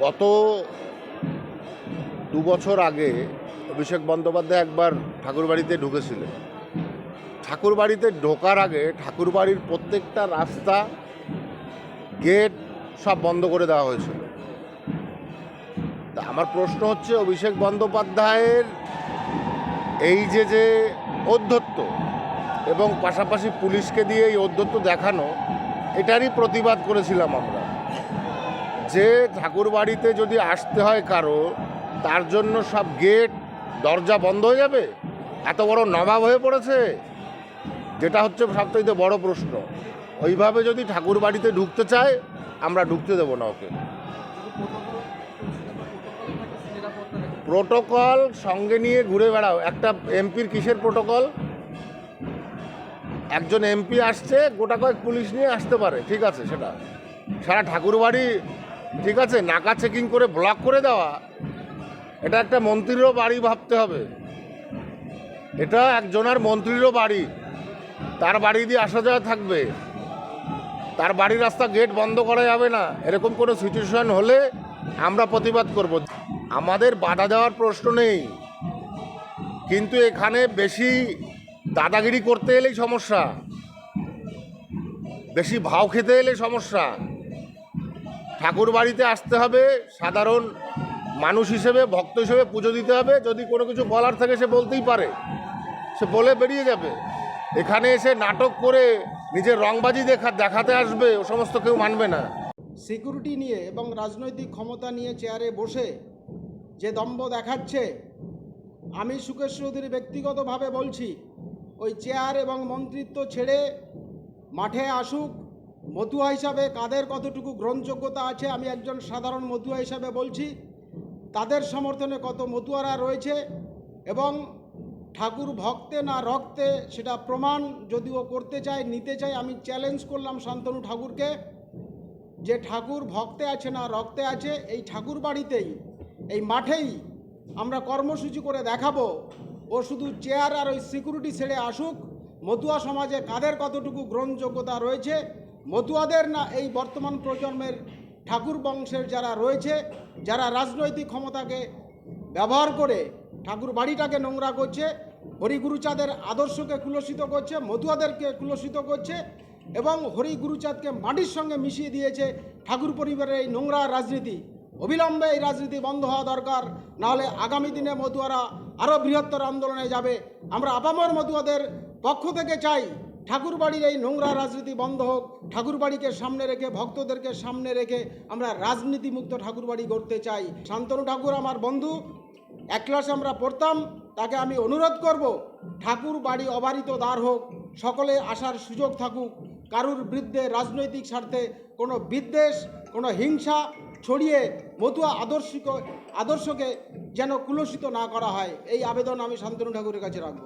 গত 2 বছর আগে অভিষেক বন্দ্যোপাধ্যায় একবার ঠাকুরবাড়িতে ঢুকেছিলেন। ঠাকুরবাড়িতে ঢোকার আগে ঠাকুরবাড়ির প্রত্যেকটা রাস্তা, গেট সব বন্ধ করে দেওয়া হয়েছিল। তা আমার প্রশ্ন হচ্ছে, অভিষেক বন্দ্যোপাধ্যায়ের এই যে ঔদ্ধত্য এবং পাশাপাশি পুলিশকে দিয়ে এই ঔদ্ধত্য দেখানো, এটারই প্রতিবাদ করেছিলাম আমরা, যে ঠাকুরবাড়িতে যদি আসতে হয় কারো, তার জন্য সব গেট দরজা বন্ধ হয়ে যাবে? এত বড় নবাব হয়ে পড়েছে? যেটা হচ্ছে সবথেকে বড় প্রশ্ন। ওইভাবে যদি ঠাকুরবাড়িতে ঢুকতে চায়, আমরা ঢুকতে দেবো না ওকে। প্রোটোকল সঙ্গে নিয়ে ঘুরে বেড়াও। একটা এমপির কিসের প্রোটোকল? একজন এমপি আসছে, গোটা কয়েক পুলিশ নিয়ে আসতে পারে, ঠিক আছে, সেটা সারা ঠাকুরবাড়ি, ঠিক আছে, নাকা চেকিং করে ব্লক করে দেওয়া, এটা একটা মন্ত্রীরও বাড়ি ভাবতে হবে। এটা একজনের মন্ত্রীরও বাড়ি, তার বাড়ি দিয়ে আসা যাওয়া থাকবে, তার বাড়ির রাস্তা গেট বন্ধ করা যাবে না। এরকম কোনো সিচুয়েশন হলে আমরা প্রতিবাদ করব। আমাদের বাধা দেওয়ার প্রশ্ন নেই, কিন্তু এখানে বেশি দাদাগিরি করতে এলেই সমস্যা, বেশি ভাও খেতে এলে সমস্যা। ঠাকুর বাড়িতে আসতে হবে, সাধারণ মানুষ হিসেবে, ভক্ত হিসেবে পুজো দিতে হবে। যদি কোনো কিছু বলার থাকে সে বলতেই পারে, সে বলে বেরিয়ে যাবে। এখানে এসে নাটক করে নিজের রংবাজি দেখাতে আসবে, ও সমস্ত কেউ মানবে না। সিকিউরিটি নিয়ে এবং রাজনৈতিক ক্ষমতা নিয়ে চেয়ারে বসে যে দম্ভ দেখাচ্ছে, আমি সুকেশ চৌধুরী ব্যক্তিগতভাবে বলছি, ওই চেয়ার এবং মন্ত্রিত্ব ছেড়ে মাঠে আসুক। মতুয়া হিসাবে কাদের কতটুকু গ্রহণযোগ্যতা আছে, আমি একজন সাধারণ মতুয়া হিসাবে বলছি, তাদের সমর্থনে কত মতুয়ারা রয়েছে এবং ঠাকুর ভক্তে না রক্তে সেটা প্রমাণ যদিও করতে চায়, নিতে চায়। আমি চ্যালেঞ্জ করলাম শান্তনু ঠাকুরকে, যে ঠাকুর ভক্তে আছে না রক্তে আছে, এই ঠাকুর বাড়িতেই, এই মাঠেই আমরা কর্মসূচি করে দেখাবো। ও শুধু চেয়ার আর ওই সিকিউরিটি ছেড়ে আসুক। মতুয়া সমাজে কাদের কতটুকু গ্রহণযোগ্যতা রয়েছে, মতুয়াদের না এই বর্তমান প্রজন্মের ঠাকুর বংশের যারা রয়েছে, যারা রাজনৈতিক ক্ষমতাকে ব্যবহার করে ঠাকুর বাড়িটাকে নোংরা করছে, হরিগুরুচাঁদের আদর্শকে কুলসিত করছে, মতুয়াদেরকে কুলসিত করছে এবং হরিগুরুচাঁদকে মাটির সঙ্গে মিশিয়ে দিয়েছে ঠাকুর পরিবারের এই নোংরা রাজনীতি। অবিলম্বে এই রাজনীতি বন্ধ হওয়া দরকার, নাহলে আগামী দিনে মতুয়ারা আরও বৃহত্তর আন্দোলনে যাবে। আমরা আপামর মতুয়াদের পক্ষ থেকে চাই ঠাকুরবাড়ির এই নোংরা রাজনীতি বন্ধ হোক। ঠাকুরবাড়িকে সামনে রেখে, ভক্তদেরকে সামনে রেখে আমরা রাজনীতিমুক্ত ঠাকুরবাড়ি গড়তে চাই। শান্তনু ঠাকুর আমার বন্ধু, এক ক্লাসে আমরা পড়তাম। তাকে আমি অনুরোধ করব, ঠাকুর বাড়ি অবারিত দ্বার হোক, সকলে আসার সুযোগ থাকুক। কারুর বিরুদ্ধে রাজনৈতিক স্বার্থে কোনো বিদ্বেষ, কোনো হিংসা ছড়িয়ে মতুয়া আদর্শকে যেন কুলসিত না করা হয়, এই আবেদন আমি শান্তনু ঠাকুরের কাছে রাখব।